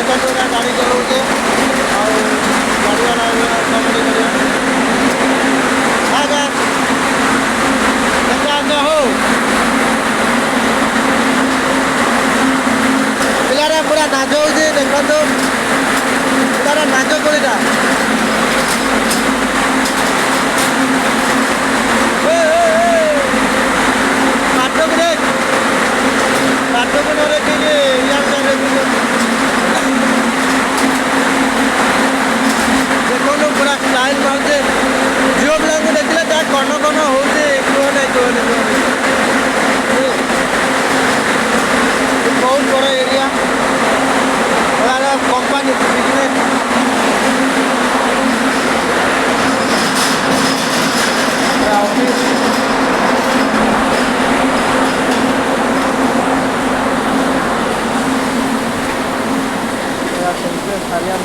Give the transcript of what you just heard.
देखो गाड़ी चलाऊे गाड़ी वाला कमेडी कर हो पिलारा पूरा नाच हो देखो पूरा नाच कोड़ा देखो पूरा स्टाइल मारे झील पिला देखले कन कन हो बहुत बड़ एरिया कंपानी बिजनेस ऑफिस सारिया